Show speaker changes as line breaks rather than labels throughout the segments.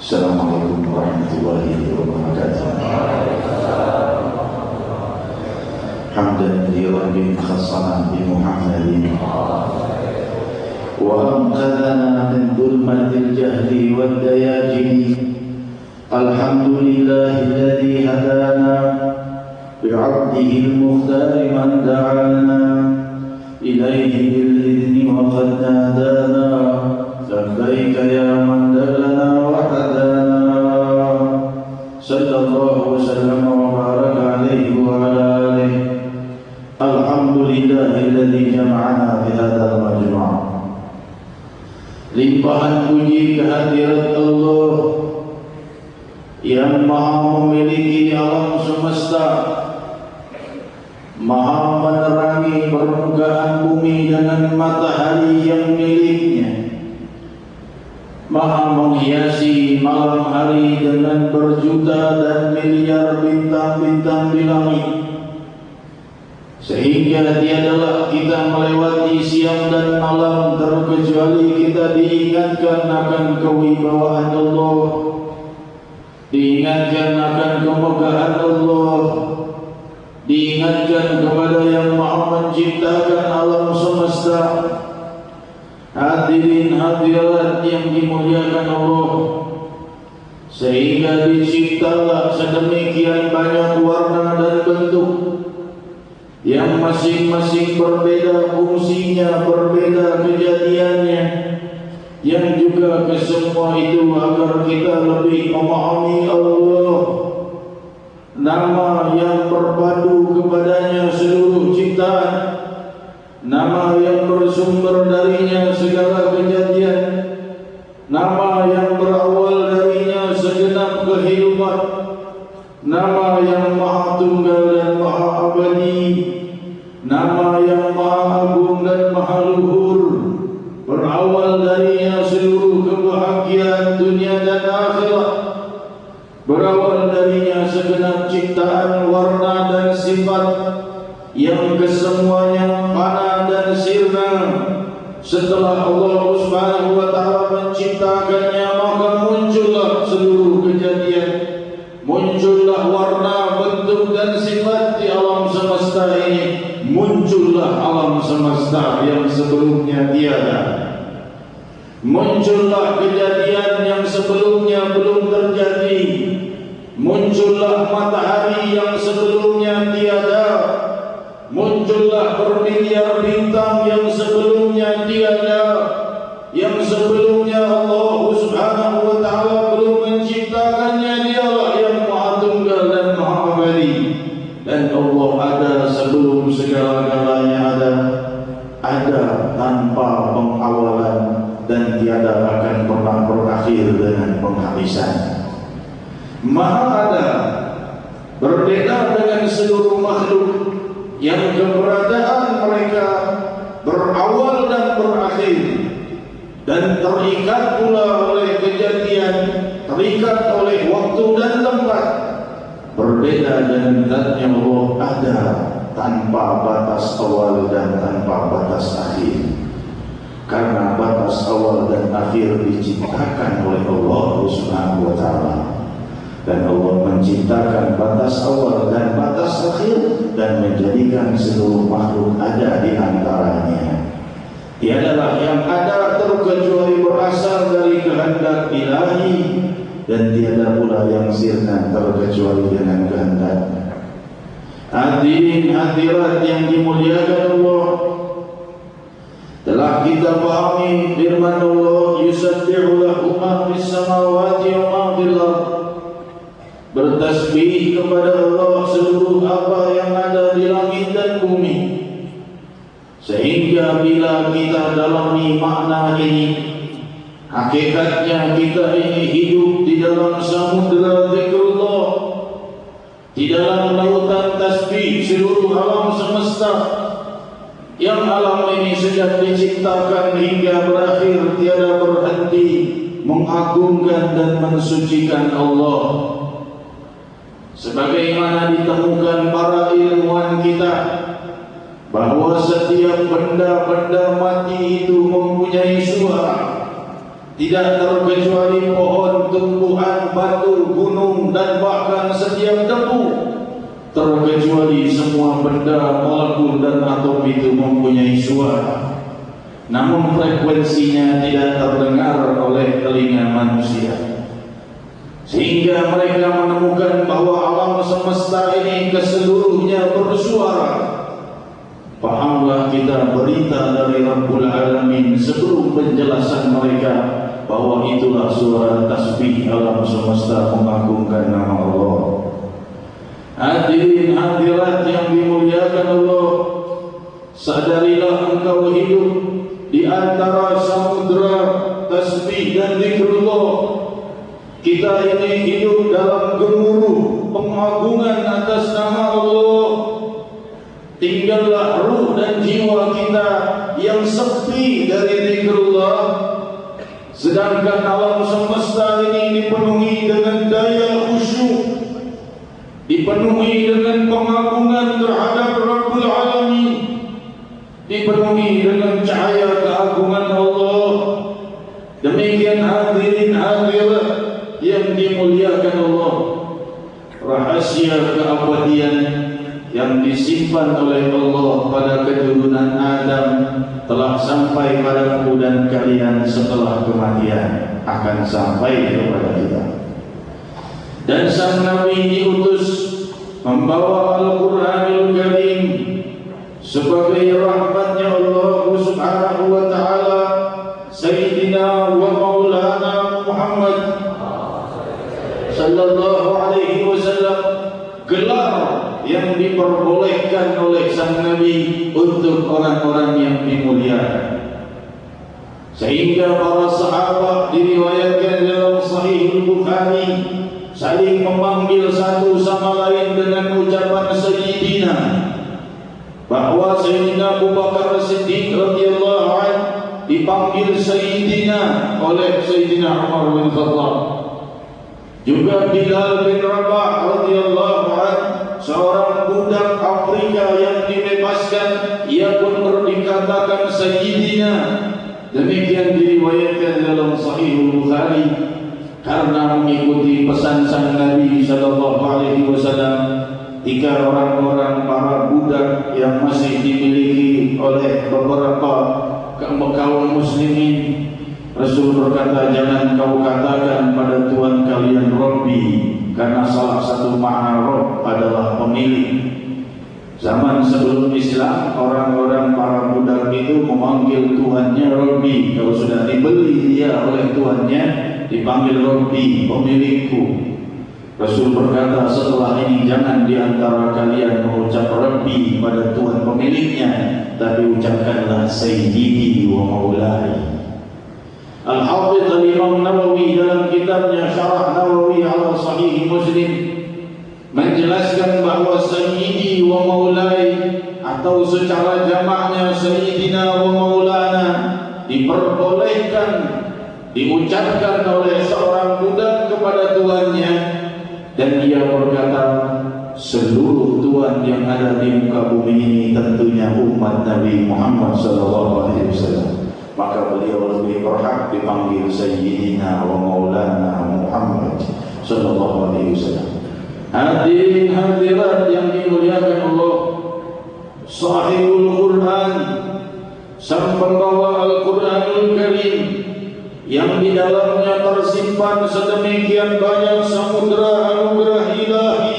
Assalamualaikum warahmatullahi wabarakatuh. Hamdan li rabbil khassana bi Muhammadin wa anqadhana min dhulmatil jahli wad dayajin. Alhamdulillahilladzi hadana bi'abdihi al-mukhtar man da'ana ilayhi bil idzni wa qad nadana labbaika ya man dallana wa hadana. Sallallahu wasallam wa baraka alaihi wa ala alihi. Alhamdulillahilladzi jama'ana fi hadzal majma'. Limpahan puji kehadirat Allah yang maha memiliki alam semesta, maha menerangi permukaan bumi dengan matahari yang miliknya, maha menghiasi malam hari dengan berjuta dan miliar bintang-bintang di langit, sehingga tiadalah kita melewati siang dan malam terkecuali kita diingatkan akan kewibawaan Allah, diingatkan akan kemegahan Allah, diingatkan kepada yang maha menciptakan alam semesta. Hadirin hadirat yang dimuliakan Allah, sehingga diciptalah sedemikian banyak warna dan bentuk yang masing-masing berbeda fungsinya, berbeda kejadiannya, yang juga kesemua itu agar kita lebih memahami Allah, nama yang berpadu kepadanya seluruh ciptaan, nama yang bersumber darinya segala kejadian, nama yang berawal darinya segenap kehidupan, nama yang maha tunggal dan maha abadi, nama yang maha agung dan maha luhur, berawal darinya seluruh kebahagiaan dunia dan akhirat, berawal darinya segenap ciptaan, warna dan sifat yang kesemuanya fana dan sirna. Setelah Allah Subhanahu wa taala menciptakannya, maka muncullah seluruh kejadian, muncullah warna, bentuk dan sifat di alam semesta ini, muncullah alam semesta yang sebelumnya tiada, muncullah kejadian yang sebelumnya belum terjadi, muncullah matahari yang sebelumnya tiada, muncullah bermiliar bintang yang sebelumnya tiada, yang sebelumnya Allah Subhanahu wa taala belum menciptakannya. Dialah yang maha tunggal dan maha abadi, dan Allah ada sebelum segala-galanya ada tanpa pengawalan dan tiada akan pernah berakhir dengan penghabisan. Maha ada, berbeda dengan seluruh makhluk yang keberadaan mereka berawal dan berakhir, dan terikat pula oleh kejadian, terikat oleh waktu dan tempat. Berbeda dengan zatnya Allah, ada tanpa batas awal dan tanpa batas akhir, karena batas awal dan akhir diciptakan oleh Allah Subhanahu wa taala. Dan Allah menciptakan batas awal dan batas akhir dan menjadikan seluruh makhluk ada di antaranya. Tiadalah yang ada terkecuali berasal dari kehendak ilahi, dan tiada pula yang sirna terkecuali dengan kehendaknya. Hadirin hadirat yang dimuliakan Allah, telah kita pahami firman Allah, yusabbihu lahu ma fis samawati wa ma fil ardh. Bertasbih kepada Allah seluruh apa yang ada di langit dan bumi. Sehingga bila kita dalami makna ini, hakikatnya kita ini hidup di dalam samudera zikrullah, di dalam lautan tasbih seluruh alam semesta, yang alam ini sejak diciptakan hingga berakhir tiada berhenti mengagungkan dan mensucikan Allah. Sebagaimana ditemukan para ilmuwan kita, bahwa setiap benda-benda mati itu mempunyai suara, tidak terkecuali pohon, tumbuhan batu, gunung dan bahkan setiap debu, terkecuali semua benda, molekul dan atom itu mempunyai suara, namun frekuensinya tidak terdengar oleh telinga manusia, sehingga mereka menemukan bahwa alam semesta ini keseluruhnya bersuara. Fahamlah kita berita dari Rabbul Alamin sebelum penjelasan mereka bahwa itulah suara tasbih alam semesta mengagungkan nama Allah. Hadirin hadirat yang dimuliakan Allah, sadarilah engkau hidup di antara samudra tasbih dan zikrullah. Kita ini hidup dalam gemuruh pengagungan atas nama Allah. Tinggallah ruh dan jiwa kita yang sepi dari zikrullah, sedangkan alam semesta ini dipenuhi dengan daya khusyuk, dipenuhi dengan pengagungan terhadap Rabbul Alamin, dipenuhi dengan cahaya keagungan Allah. Demikian hadirin hadirat yang dimuliakan Allah, rahasia keabadian yang disimpan oleh Allah pada keturunan Adam telah sampai padaku dan kalian setelah kematian akan sampai kepada kita. Dan sang Nabi diutus membawa Al-Quranul Karim sebagai rahmatnya Allah Subhanahu wa ta'ala, Sayyidina wa Maulana Muhammad sallallahu alaihi wasallam, gelar yang diperbolehkan oleh sang Nabi untuk orang-orang yang dimuliakan, sehingga para sahabat diriwayatkan dalam Sahih Bukhari saling memanggil satu sama lain dengan ucapan Sayyidina, bahwa Sayyidina Abu Bakar As-Siddiq radhiyallahu anhu dipanggil Sayyidina oleh Sayyidina Umar bin Khattab. Juga Bilal bin Rabah radhiyallahu anhu, seorang budak Afrika yang dibebaskan, ia pun dikatakan Sayyidina. Demikian diriwayatkan dalam Sahih Bukhari, karena mengikuti pesan sang Nabi sallallahu alaihi wasallam. Tiga orang-orang para budak yang masih dimiliki oleh beberapa kaum muslimin, Rasul berkata, jangan kau katakan pada Tuhan kalian Rabbi, karena salah satu makna Rabb adalah pemilik. Zaman sebelum Islam, orang-orang para budak itu memanggil Tuhannya Rabbi. Kalau sudah dibeli dia oleh Tuhannya, dipanggil Rabbi, pemilikku. Rasul berkata, setelah ini jangan di antara kalian mengucap Rabbi pada Tuhan pemiliknya, tapi ucapkanlah Sayyidi wa Maulai. Al-Hafidh Al-Imam Nawawi dalam kitabnya Syarah Nawawi ala Sahih Muslim menjelaskan bahawa Sayyidi wa Maulai, atau secara jamaknya Sayyidina wa Maulana, diperbolehkan diucapkan oleh seorang budak kepada tuannya, dan dia berkata, seluruh tuan yang ada di muka bumi ini tentunya umat Nabi Muhammad SAW, maka beliau lebih berhak dipanggil Sayyidina wa Maulana Muhammad SAW. Hadirin hadirat yang dimuliakan Allah, Sahibul Quran, sang pembawa Al-Quranul Karim, yang di dalamnya tersimpan sedemikian banyak samudera anugerah ilahi,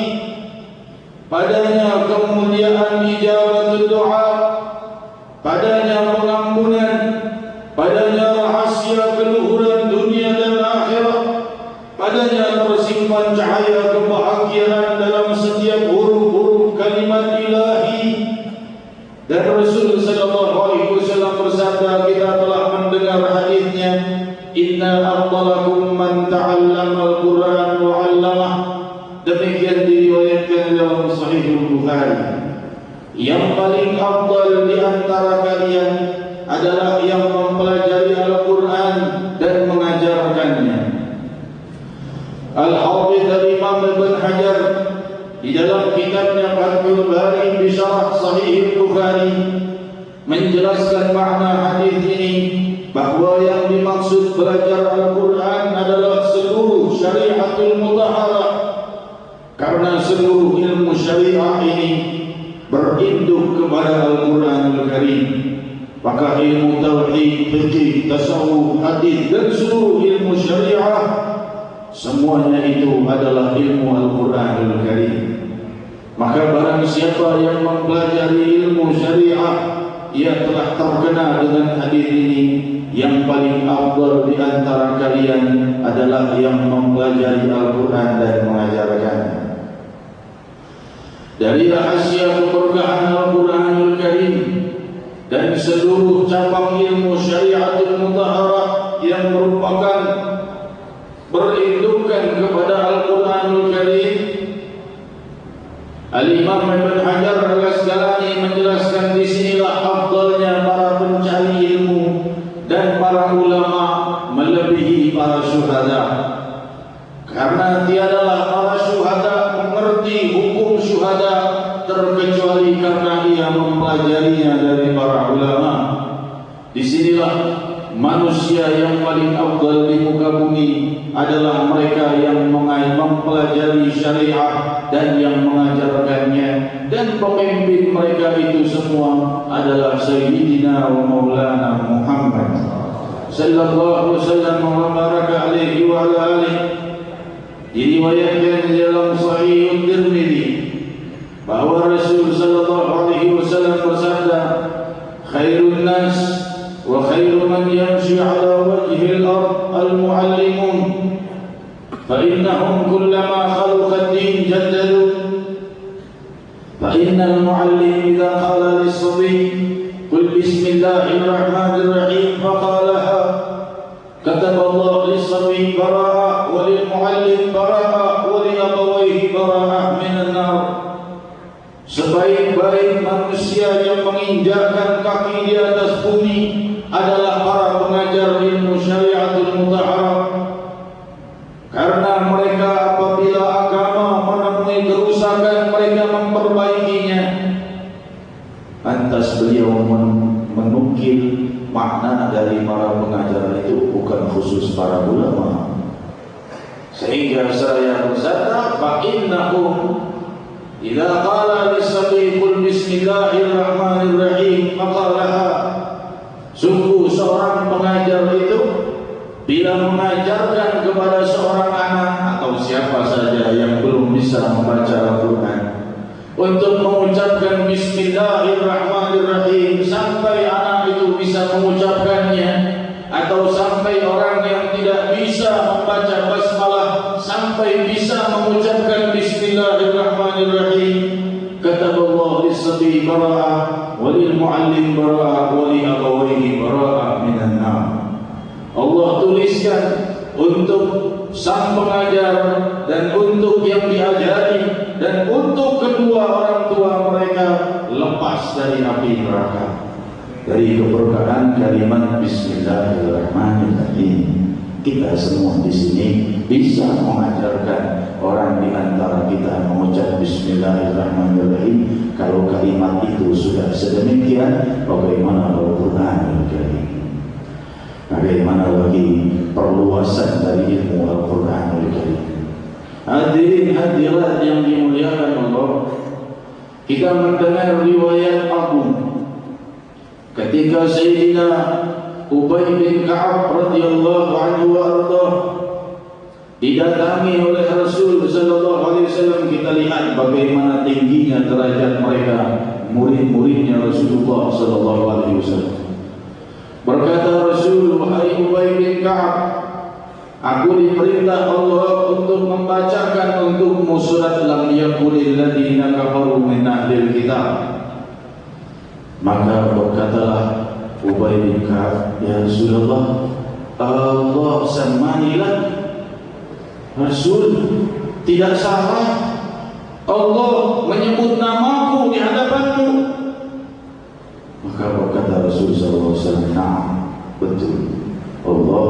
padanya kemuliaan ijabat doa, padanya pengampunan, padanya rahasia keluhuran dunia dan akhirat, padanya tersimpan cahaya kebahagiaan dalam setiap huruf-huruf kalimat ilahi. Dan Rasul sallallahu alaihi wasallam bersabda, kita telah mendengar hadisnya, inna afdalakum man ta'allama al-Quran wa 'allamah. Demikian diriwayatkan dalam Sahih Bukhari. Yang paling afdal di antara kalian adalah yang mempelajari Al-Quran dan mengajarkannya. Al-Hafidh Al-Imam Ibn Hajar di dalam kitabnya Fathul Bari bi Syarah Sahih Bukhari menjelaskan makna hadis ini, bahawa yang dimaksud belajar Al-Quran adalah seluruh syariat syariatul mutahharah. Karena seluruh ilmu syariah ini berinduk kepada Al-Quranul Karim. Maka ilmu tauhid, fikih, tasawuf, hadis dan seluruh ilmu syariah semuanya itu adalah ilmu Al-Quranul Karim. Maka barang siapa yang mempelajari ilmu syariah, ia telah terkena dengan hadis ini. Yang paling afdal di antara kalian adalah yang mempelajari Al-Quran dan mengajarkannya. Dari rahasia keberkahan Al-Quranul Karim dan seluruh cabang ilmu syariatul mutahharah yang merupakan berindukan kepada Al-Quranul Karim, Al-Imam Ibn Hajar Al-Asqalani menjelaskan di sinilah afdalnya para pencari ilmu dan para ulama melebihi para syuhada. Karena tiadalah para syuhada mengerti hukum syuhada terkecuali karena ia mempelajarinya dari para ulama. Disinilah manusia yang paling afdal di muka bumi adalah mereka yang mempelajari syariah dan yang mengajarkannya, dan pemimpin mereka itu semua adalah Sayyidina wa Maulana Muhammad sallallahu alaihi wasallam wa baraka alaihi wa ala alihi. Diriwayatkan dalam Sahih Tirmidzi bahwa Rasul sallallahu alaihi wasallam bersabda, khairun nas wa khairu man yamshi ala wajhi al-ard al-muallimun fa innahum kullama khalqa ad-din jaddadu fa innal muallim idza qala lis-sabi qul bismillahir rahmanir rahim faqalaha kataba Allah lis-sabi bara'ah wa lil-muallim bara'ah wa li abawayhi bara'ah minan nar. Sebaik-baik manusia yang menginjakkan kaki di atas bumi adalah para pengajar ilmu syariatul mutahharah. Karena mereka apabila agama menemui kerusakan, mereka memperbaikinya. Lantas beliau menukil makna dari para pengajar itu bukan khusus para ulama. Sehingga saya bersabda, fa innahum idza qala lis-sabi qul bismillahirrahmanirrahim faqalaha. Sungguh seorang pengajar itu bila mengajarkan kepada seorang anak atau siapa saja yang belum bisa membaca Al-Quran untuk mengucapkan bismillahirrahmanirrahim sampai anak itu bisa mengucapkannya, atau sampai orang yang tidak bisa membaca basmalah sampai bisa mengucapkan bismillahirrahmanirrahim, kataballahu lis-sabi bara'ah wa lil-muallim bara'ah wa li abawayhi bara'ah minan nar. Allah tuliskan untuk sang pengajar dan untuk yang diajari dan untuk kedua orang tua mereka lepas dari api neraka. Dari keberkahan kalimat bismillahirrahmanirrahim, kita semua di sini bisa mengajarkan orang di antara kita mengucap bismillahirrahmanirrahim. Kalau kalimat itu sudah sedemikian, bagaimana Al-Quranul Karim? Bagaimana lagi perluasan dari ilmu Al-Quranul Karim? Hadirin hadirat yang dimuliakan Allah, kita mendengar riwayat agung ketika Sayyidina Ubay bin Ka'ab radhiyallahu anhu wa ardhah didatangi oleh Rasul sallallahu alaihi wasallam. Kita lihat bagaimana tingginya derajat mereka, murid-muridnya Rasulullah sallallahu alaihi wasallam. Berkata Rasul, wahai Ubay bin Ka'ab, aku diperintah Allah untuk membacakan untukmu surat lam yakulil ladina kafaru min ahlil kitab. Maka berkatalah Ubay bin Ka'ab, ya Rasulullah, Allah samanilah. Rasul, tidak salah Allah menyebut namaku di hadapanmu. Maka berkata Rasul SAW, nah, betul, Allah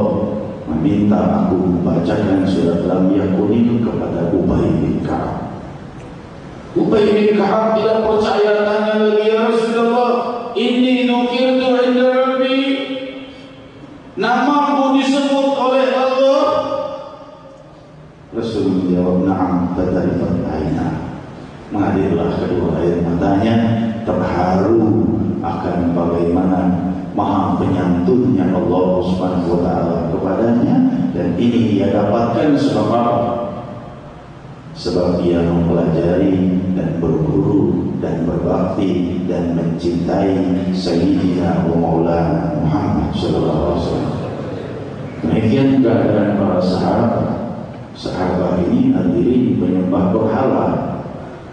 meminta aku membacakan surat lam yakulil kepada Ubay bin Ka'ab. Ubay bin Ka'ab tidak percaya, tanya lagi, ya Rasulullah, inni nukirtu inda Rabbi, namaku disebut oleh Allah. Rasul mengalirlah kedua air matanya, terharu akan bagaimana maha penyantunnya Allah Subhanahu wa ta'ala kepadanya. Dan ini dia dapatkan sebab apa? Sebab dia mempelajari dan berguru dan berbakti dan mencintai Sayyidina wa Maulana Muhammad sallallahu alaihi wasallam. Demikian keadaan para sahabat. Sahabat ini hadirin penyembah berhala,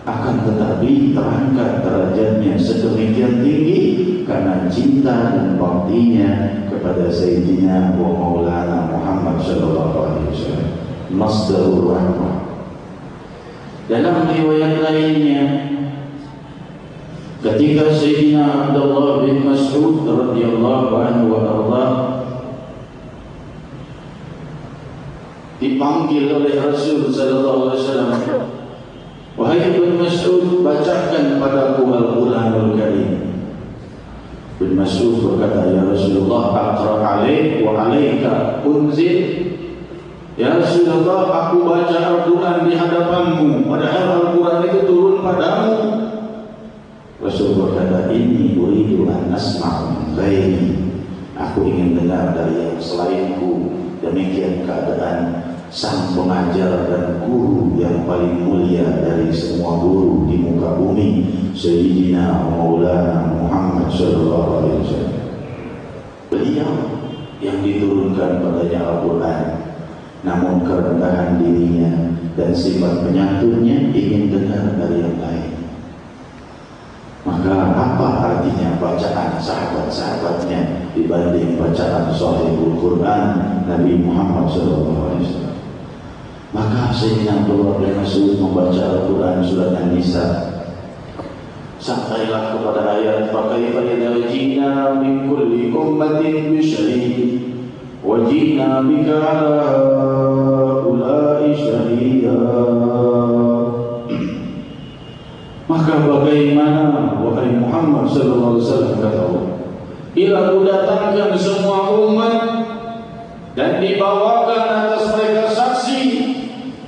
akan tetapi terangkat derajatnya sedemikian tinggi karena cinta dan baktinya kepada Sayyidina wa Maulana Muhammad sallallahu alaihi wasallam. Masdarur rahmah. Dalam riwayat lainnya, ketika Sayyidina Abdullah bin Mas'ud radhiyallahu anhu wa arda dipanggil oleh Rasul sallallahu alaihi wasallam, "Wahai bin Mas'ud, bacakan padaku Al-Qur'anul Karim." Bin Mas'ud berkata, "Ya Rasulullah, aqra alaik wa alaika unzil." Ya Rasulullah, aku baca Al-Quran di hadapanmu, padahal Al-Quran itu turun padamu. Rasul berkata, "Ini uridu an asma' min ghairi." Aku ingin dengar dari yang selainku. Demikian keadaan sang pengajar dan guru yang paling mulia dari semua guru di muka bumi, Sayyidina Maulana Muhammad sallallahu alaihi wasallam. Beliau yang diturunkan padanya Al-Quran, namun kerendahan dirinya dan sifat penyantunnya ingin dengar dari yang lain. Maka apa artinya bacaan sahabat-sahabatnya dibanding bacaan Sahihul Quran Nabi Muhammad SAW? Maka Sayyidina Abdullah bin Mas'ud membaca Al-Quran surat An-Nisa sampailah kepada ayat, "Fakaifa idza ji'na min kulli ummatin bi syahid wa ji'na bika 'ala haula'i syahida." Maka bagaimana wahai Muhammad sallallahu alaihi wasallam, kata Allah, bila ku datangkan semua umat dan dibawakan atas mereka saksi,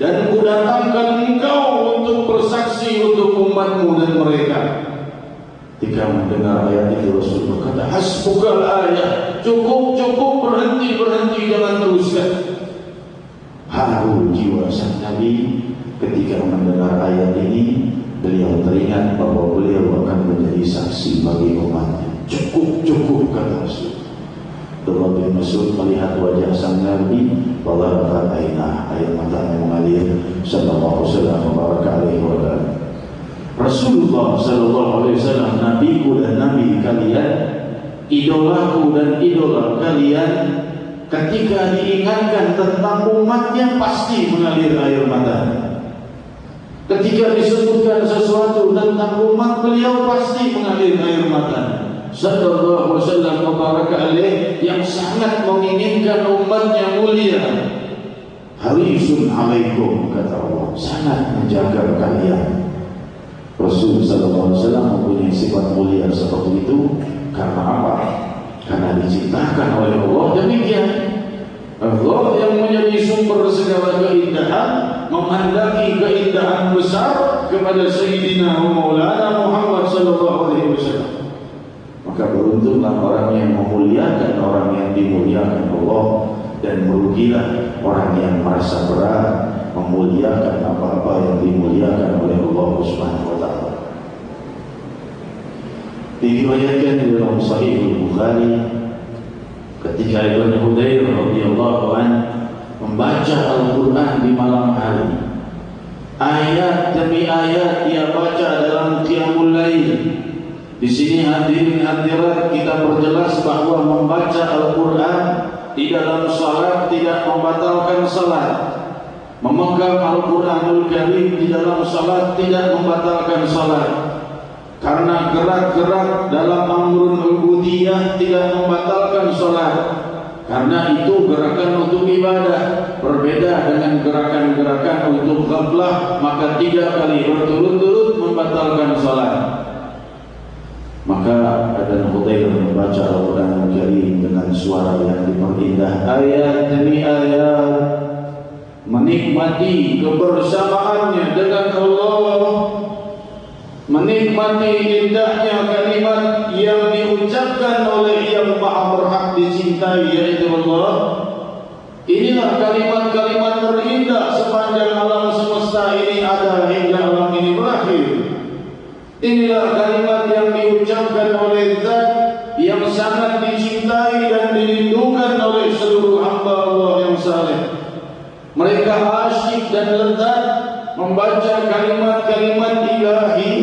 dan ku datangkan engkau untuk bersaksi untuk umatmu dan mereka. Ketika mendengar ayat itu, Rasul berkata, "Hasbukal ayat." Cukup, berhenti, jangan teruskan. Haru jiwa sang Nabi ketika mendengar ayat ini. Beliau teringat bahwa beliau akan menjadi saksi bagi umatnya. Cukup, kata Rasul. Abdullah bin Mas'ud melihat wajah sang Nabi, wallahi air matanya mengalir. Sallallahu alaihi wasallam. Rasulullah sallallahu alaihi wasallam, nabiku dan nabi kalian, idolaku dan idola kalian, ketika diingatkan tentang umatnya pasti mengalir air matanya. Ketika disebutkan sesuatu tentang umat beliau pasti mengalir air mata. Sallallahu alaihi wasallam mubarak alaih, yang sangat menginginkan umatnya mulia. Harisun alaikum, kata Allah, sangat menjaga kalian. Rasul sallallahu alaihi wasallam mempunyai sifat mulia seperti itu karena apa? Karena dicintakan oleh Allah. Demikian Allah yang menjadi sumber segala keindahan memandang keindahan besar kepada Sayyidina Maulana Muhammad sallallahu alaihi wasallam. Maka beruntunglah orang yang memuliakan orang yang dimuliakan Allah, dan merugilah orang yang merasa berat memuliakan apa-apa yang dimuliakan oleh Allah Subhanahu wa taala. Diriwayatkan di dalam Sahih Bukhari, ketika Ibnu Hudayr radhiyallahu anhu membaca Al-Quran di malam hari, ayat demi ayat dia baca dalam qiyamul lail. Di sini hadirin hadirat kita perjelas bahwa membaca Al-Quran di dalam salat tidak membatalkan salat. Memegang Al-Quranul Karim di dalam salat tidak membatalkan salat. Karena gerak-gerak dalam amrun ubudiyah tidak membatalkan salat. Karena itu gerakan untuk ibadah berbeda dengan gerakan-gerakan untuk ghaflah, maka 3 kali berturut-turut membatalkan salat. Maka Adan Hudayr membaca Al-Quran Al-Karim dengan suara yang diperindah, ayat demi ayat, menikmati kebersamaannya dengan Allah, menikmati indahnya kalimat yang diucapkan oleh yang maha berhak dicintai, yaitu Allah. Inilah kalimat-kalimat terindah sepanjang alam semesta ini ada hingga alam ini berakhir. Inilah kalimat yang diucapkan oleh Zat yang sangat dicintai dan dilindungi oleh seluruh hamba Allah yang saleh. Mereka asyik dan lezat membaca kalimat-kalimat ilahi,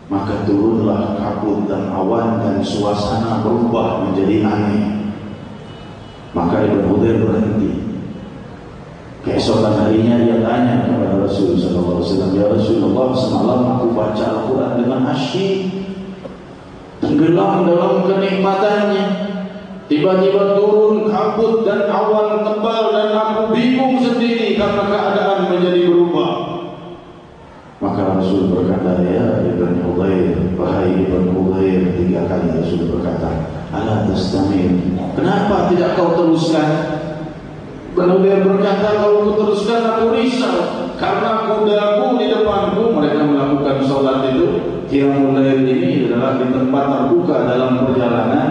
maka turunlah kabut dan awan dan suasana berubah menjadi aneh. Maka Ibn Hudayr berhenti. Keesokan harinya dia tanya kepada Rasulullah SAW, ya Rasulullah, semalam aku baca Al-Quran dengan asyik, tenggelam dalam kenikmatannya. Tiba-tiba turun kabut dan awan tebal dan aku bingung sendiri karena keadaan menjadi berubah. Maka Rasul berkata, ya Ibn Hudayr, wahai Ibn Hudayr, 3 kali Rasul berkata, ala tastamir, kenapa tidak kau teruskan? Ibn Hudayr berkata, kalau aku teruskan aku risau, karena kudaku di depanku. Mereka melakukan sholat itu, qiyamul lail ini adalah di tempat terbuka dalam perjalanan.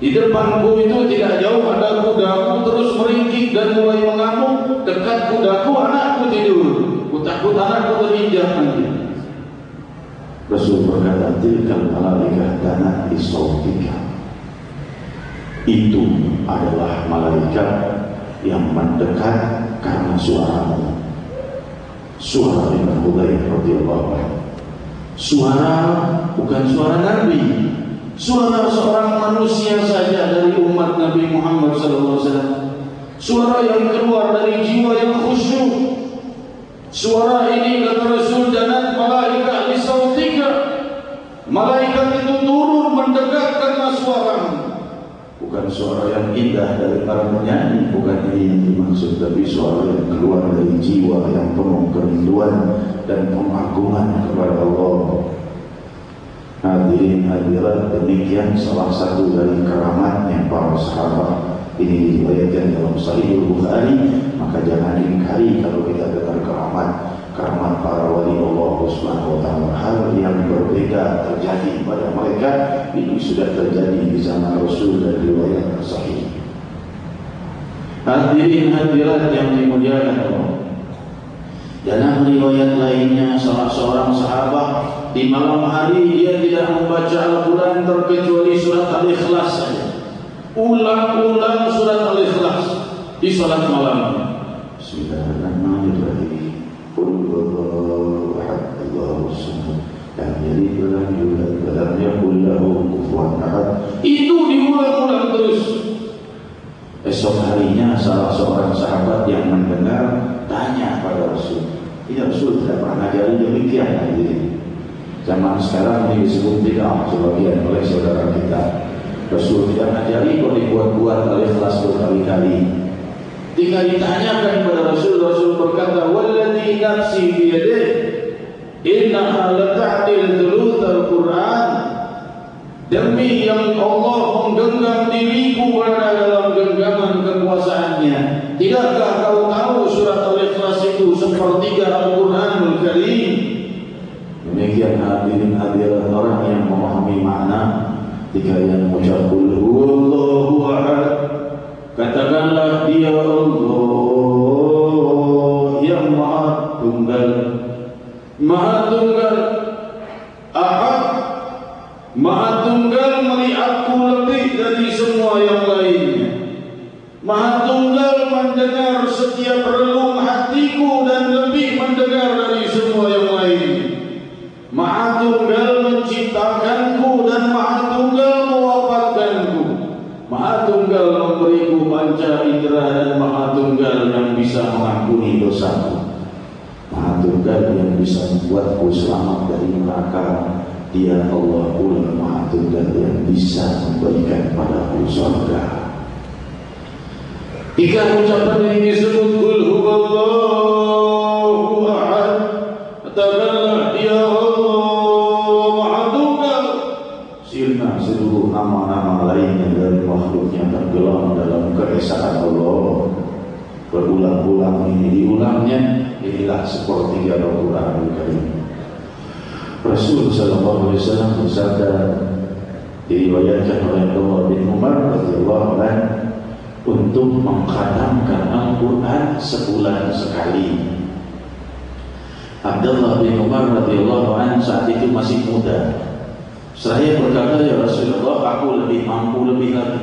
Di depanku itu tidak jauh ada kudaku terus meringkik dan mulai mengamuk. Dekat kudaku anakku tidur. Ku takut anakku terinjak nanti. Rasul berkata, tilkal malaikah tanati sautika. Itu adalah malaikat yang mendekat karena suaramu. Suara Ibn Hudayr radhiyallahu anhu. Suara bukan suara Nabi. Suara seorang manusia saja dari umat Nabi Muhammad SAW. Suara yang keluar dari jiwa yang khusyuk. Suara ini kata Rasul, janat malaikat disautika. Malaikat itu turun mendekat karena suaramu. Bukan suara yang indah dari para penyanyi, bukan ini yang dimaksud, tapi suara yang keluar dari jiwa yang penuh kerinduan dan pengagungan kepada Allah. Hadirin hadirat, demikian salah satu dari keramatnya para sahabat. Ini diriwayatkan dalam Sahih Bukhari. Maka jangan ingkari kalau kita dengar keramat para wali Allah Subhanahu wa taala. Hal yang berbeda terjadi pada mereka itu sudah terjadi di zaman Rasul dan riwayat sahih. Hadirin hadirat yang dimuliakan Allah. Dalam riwayat lainnya, salah seorang sahabat di malam hari dia tidak membaca Al-Quran terkecuali surat Al-Ikhlas saja. Ulang-ulang surat Al-Ikhlas di salat malam. Bismillahirrahmanirrahim. Qul huwallahu ahad, Allahus samad, lam yalid wa lam yulad wa lam yakul lahu kufuwan ahad. Itu diulang-ulang terus. Esok harinya salah seorang sahabat yang mendengar tanya pada Rasul, ya Rasul tidak pernah ngajari demikian hadirin. Zaman sekarang ini disebut bid'ah sebagian oleh saudara kita. Rasul tidak ngajari kok dibuat-buat Al-Ikhlas berkali-kali. Ketika ditanyakan kepada Rasul, Rasul berkata, walladzi nafsi biyadihi innaha lata'dil thulutsal Qur'an. Demi yang Allah menggenggam diriku berada dalam genggaman kekuasaannya, tidakkah kau tahu surat Al-Ikhlas itu sepertiga Al-Quranul Karim? Demikian hadirin hadirat orang yang memahami makna ketika yang mengucap qul huwallahu ahad, katakanlah dia Allah yang maha tunggal, ahad, maha tunggal melihatku lebih dari semua yang lainnya. Maha tunggal mendengar setiap relung hatiku dan lebih mendengar dari semua yang lainnya. Maha tunggal menciptakanku dan maha tunggal mewafatkanku. Maha tunggal memberiku panca indera dan maha tunggal yang bisa mengampuni dosaku. Maha tunggal yang bisa membuatku selamat dari neraka. Dia Allah pula maha tunggal yang bisa memberikan padaku surga. Jika ucapan ini disebut qul huwallahu ahad, katakanlah dia Allah maha tunggal. Sirna seluruh nama-nama lainnya dari makhluknya tenggelam dalam keesaan Allah. Berulang-ulang ini diulangnya, inilah sepertiga Al-Quranul Karim. Rasul sallallahu alaihi wasallam bersabda, diriwayatkan oleh Abdullah bin Umar radhiyallahu anhu, untuk mengkhatamkan Al-Quran sebulan sekali. Abdullah bin Umar radhiyallahu anhu saat itu masih muda. Saya berkata, ya Rasulullah, aku lebih mampu lebih lagi.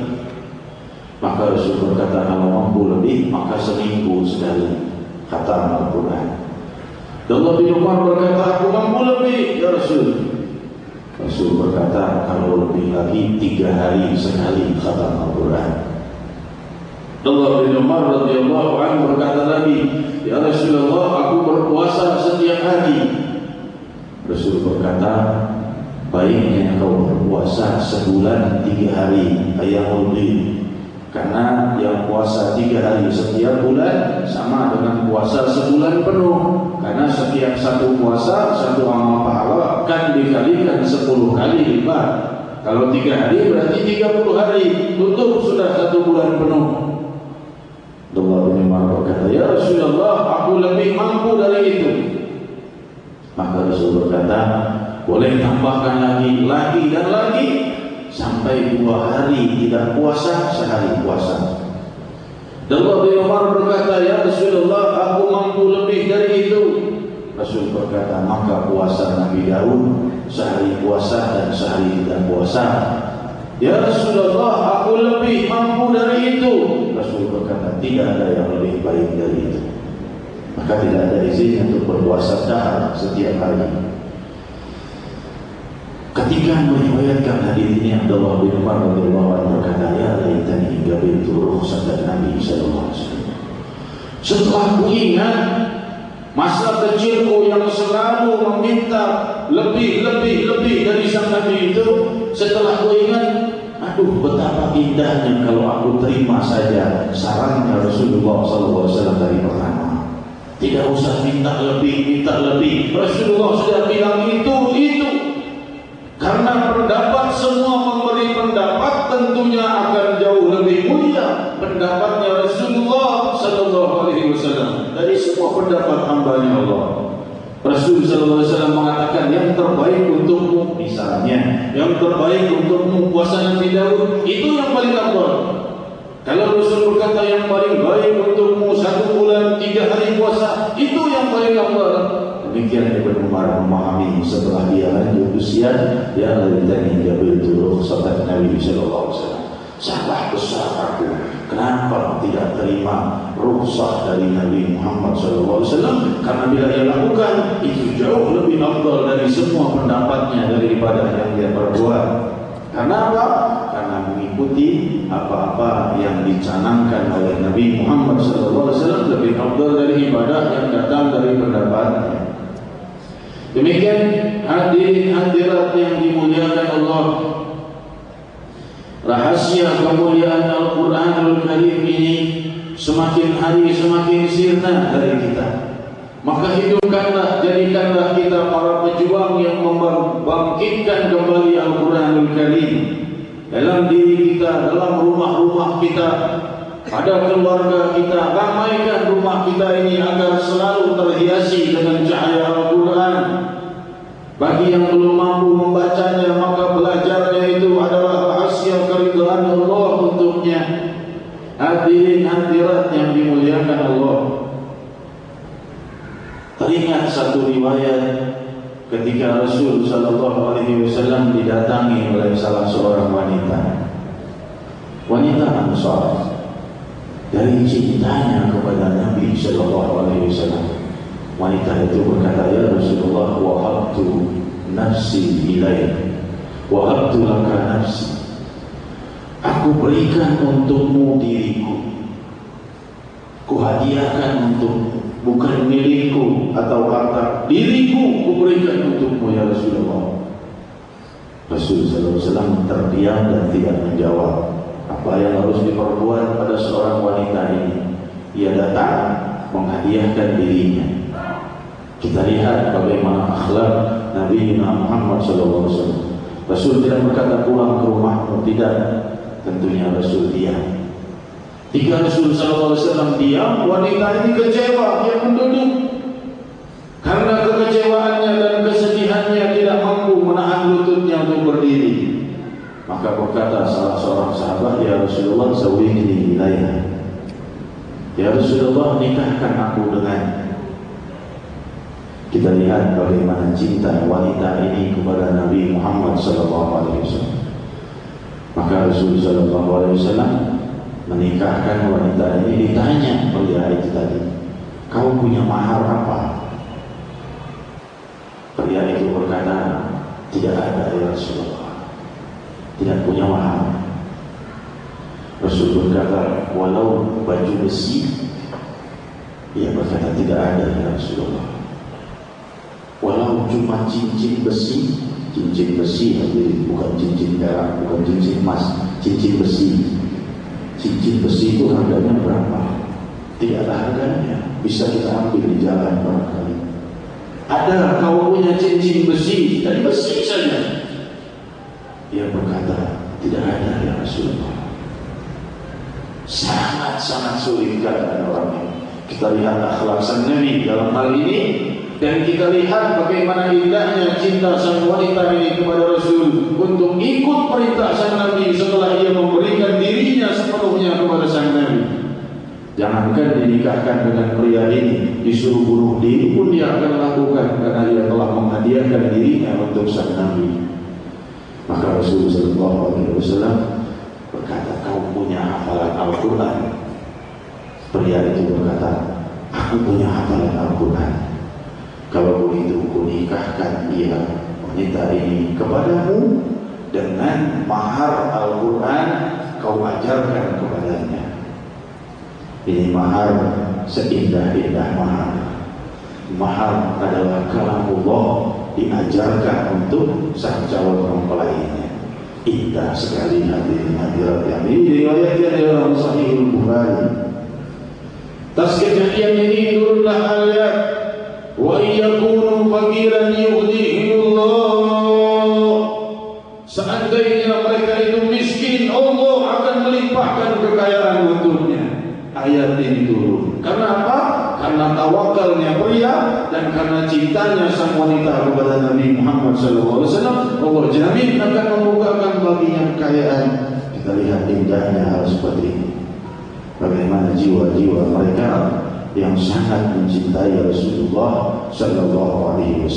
Maka Rasul berkata, kalau mampu lebih, maka seminggu sekali khatam Al-Quran. Abdullah bin Umar berkata, aku mampu lebih, ya Rasul. Rasul berkata, kalau lebih lagi 3 hari sekali khatam Al-Quran. Abdullah bin Umar radhiyallahu anhu berkata lagi, ya Rasulullah, aku berpuasa setiap hari. Rasul berkata, baiknya kau berpuasa sebulan 3 hari ayamul bid, karena yang puasa 3 hari setiap bulan sama dengan puasa sebulan penuh, karena setiap satu puasa satu amal pahala akan dikalikan 10 kali lipat. Kalau 3 hari berarti 30 hari, tutup sudah 1 bulan penuh. Abdullah bin Umar berkata, ya Rasulullah, aku lebih mampu dari itu. Maka Rasul berkata, boleh tambahkan lagi dan lagi sampai 2 hari tidak puasa, sehari puasa. Abdullah bin Umar berkata, ya Rasulullah, aku mampu lebih dari itu. Rasul berkata, maka puasa Nabi Daud, sehari puasa dan sehari tidak puasa. Ya Rasulullah, aku lebih mampu dari itu. Rasul berkata, tidak ada yang lebih baik dari itu. Maka tidak ada izin untuk berpuasa dahar setiap hari. Ketika meriwayatkan hadis ini, Abdullah bin Umar radhiyallahu anhu berkata, ya laitani gabitu rukhsatan Nabi sallallahu alaihi wasallam. Setelah ku ingat masa kecilku yang selalu meminta lebih dari sang Nabi itu, setelah ku ingat, aduh betapa indahnya kalau aku terima saja sarannya Rasulullah sallallahu alaihi wasallam dari pertama. Tidak usah minta lebih. Rasulullah sudah bilang itu. Karena pendapat, semua memberi pendapat tentunya akan jauh lebih mulia pendapatnya Rasulullah sallallahu alaihi wasallam dari semua pendapat hamba-Nya Allah. Rasul sallallahu alaihi wasallam mengatakan, yang terbaik untukmu, misalnya yang terbaik untukmu puasa Nabi Daud, itu yang paling afdal. Kalau Rasul berkata yang paling baik untukmu 1 bulan 3 hari puasa, itu yang paling afdal. Demikian Ibnu Umar memahami setelah dia lanjut usia, dia laitani gabitu rukhsatan Nabi sallallahu alaihi wasallam. Salah besar aku, kenapa tidak terima rukhsah dari Nabi Muhammad sallallahu alaihi wasallam? Karena bila ia lakukan itu jauh lebih afdal dari semua pendapatnya daripada yang dia perbuat. Karena apa? Karena mengikuti apa-apa yang dicanangkan oleh Nabi Muhammad sallallahu alaihi wasallam lebih afdal dari ibadah yang datang dari pendapatnya. Demikian hadirin hadirat yang dimuliakan Allah, rahasia kemuliaan Al-Quranul Karim ini semakin hari semakin sirna dari kita. Maka hidupkanlah, jadikanlah kita para pejuang yang membangkitkan kembali Al-Quranul Karim dalam diri kita, dalam rumah-rumah kita, pada keluarga kita. Ramaikan rumah kita ini agar selalu terhiasi dengan cahaya Al-Quran. Bagi yang belum mampu membacanya, maka belajarnya itu adalah rahasia keridhaan Allah untuknya. Hadirin hadirat yang dimuliakan Allah, teringat satu riwayat ketika Rasul sallallahu alaihi wasallam didatangi oleh salah seorang wanita Ansar. Dari cintanya kepada Nabi sallallahu alaihi wasallam, wanita itu berkata, ya Rasulullah, wahabtu nafsi ilaik, wahabtu laka nafsi. Aku berikan untukmu diriku, kuhadiahkan untukmu, bukan milikku atau harta, diriku kuberikan untukmu ya Rasulullah. Rasul sallallahu alaihi wasallam terdiam dan tidak menjawab apa yang harus diperbuat pada seorang wanita ini. Ia datang menghadiahkan dirinya. Kita lihat bagaimana akhlak Nabi Muhammad SAW. Rasul tidak berkata pulang ke rumahmu, tidak. Tentunya Rasul diam. Jika Rasul SAW diam, wanita ini kecewa, dia menduduk. Karena kekecewaannya dan kesedihannya tidak Maka berkata salah seorang sahabat, "Ya Rasulullah, zawwini wilayah." Ya Rasulullah, nikahkan aku dengan. Kita lihat bagaimana cinta wanita ini kepada Nabi Muhammad SAW. Maka Rasulullah SAW menikahkan wanita ini. Ditanya pria itu tadi, "Kau punya mahar apa?" Pria itu berkata, "Tidak ada ya Rasulullah, tidak punya mahar." Rasul berkata, "Walau baju besi?" Ia berkata, "Tidak ada ya Rasulullah." "Walau cuma cincin besi?" Cincin besi, bukan cincin perak, bukan cincin emas, cincin besi. Cincin besi itu harganya berapa? Tidak ada harganya, bisa kita ambil di jalan barangkali. "Ada kau punya cincin besi?" Dari besi saja. Ia berkata, "Tidak ada ya Rasulullah." Sangat-sangat sulit keadaan orang ini. Kita lihat akhlak sang Nabi dalam hal ini, dan kita lihat bagaimana indahnya cinta sang wanita ini kepada Rasul untuk ikut perintah sang Nabi setelah ia memberikan dirinya sepenuhnya kepada sang Nabi. Jangankan dinikahkan dengan pria ini, disuruh bunuh diri pun dia akan lakukan karena dia telah menghadiahkan dirinya untuk sang Nabi. Maka Rasulullah SAW berkata, "Kau punya hafalan Al-Quran?" Pria itu berkata, "Aku punya hafalan Al-Quran. Kalau begitu kunikahkan dia, wanita ini, kepadamu dengan mahar Al-Quran kau ajarkan kepadanya." Ini mahar seindah-indah mahar. Mahar adalah kalamullah diajarkan untuk sang calon mempelainya. Indah sekali hadirin hadirat yang ini diriwayatkan dalam Sahih Bukhari. Tas kejadian ini turunlah ayat, "Wa iyakunu faqiran yughnihimullah." Seandainya mereka itu miskin, Allah akan melimpahkan kekayaan untuknya. Ayat ini turun. Karena apa? Karena tawakalnya pria dan karena cintanya sang wanita kepada Nabi Muhammad SAW. Allah jamin akan membukakan baginya kekayaan. Kita lihat indahnya hal seperti ini. Bagaimana jiwa-jiwa mereka yang sangat mencintai Rasulullah SAW.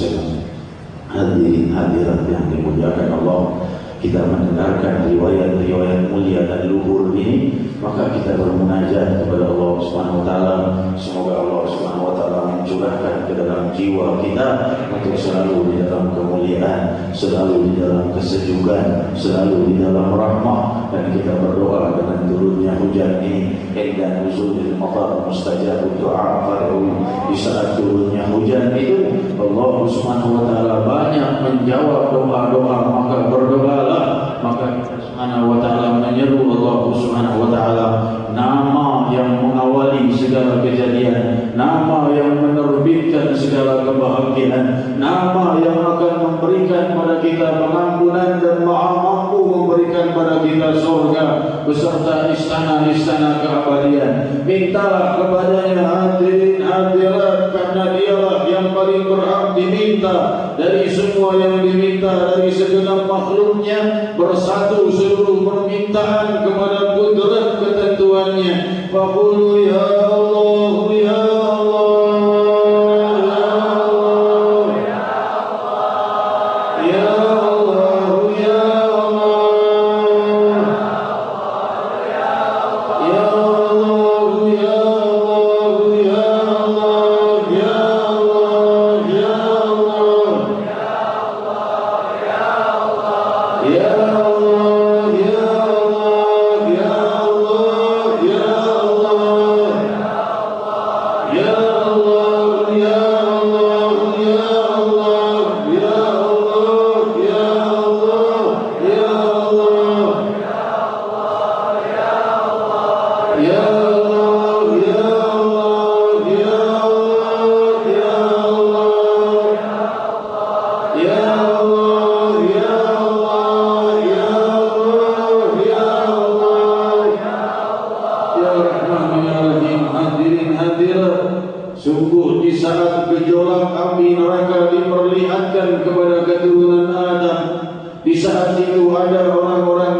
Hadirin hadirat yang dimuliakan Allah, kita mendengarkan riwayat-riwayat mulia dan luhur ini, maka kita bermunajat kepada Allah Subhanahu wa taala. Semoga Allah Subhanahu wa taala mencurahkan ke dalam jiwa kita untuk selalu di dalam kemuliaan, selalu di dalam kesejukan, selalu di dalam rahmah. Dan kita berdoa dengan turunnya hujan ini, inda nuzulil matar mustajabud du'a far'u. Di saat turunnya hujan itu, Allah Subhanahu wa taala banyak menjawab doa-doa, maka berdoalah. Maka kita Subhanahu wa taala menyeru Allah Subhanahu wa taala, nama yang mengawali segala kejadian, nama yang menerbitkan segala kebahagiaan, nama yang akan memberikan pada kita pengampunan dan maha mampu memberikan pada kita surga beserta istana-istana keabadian. Mintalah kepadanya hadirin hadirat, karena dialah yang paling berhak diminta dari semua yang diminta dari segenap makhluknya. Bersatu seluruh permintaan kepada kudrat ketentuannya. Faqulu ya Allah, ya Allah, ya Allah, ya Allah, ya Allah, ya Allah, ya Allah, ya Allah, ya Allah, ya Allah, ya Allah. Sungguh di saat gejolak api neraka diperlihatkan kepada keturunan Adam, di saat itu ada orang-orang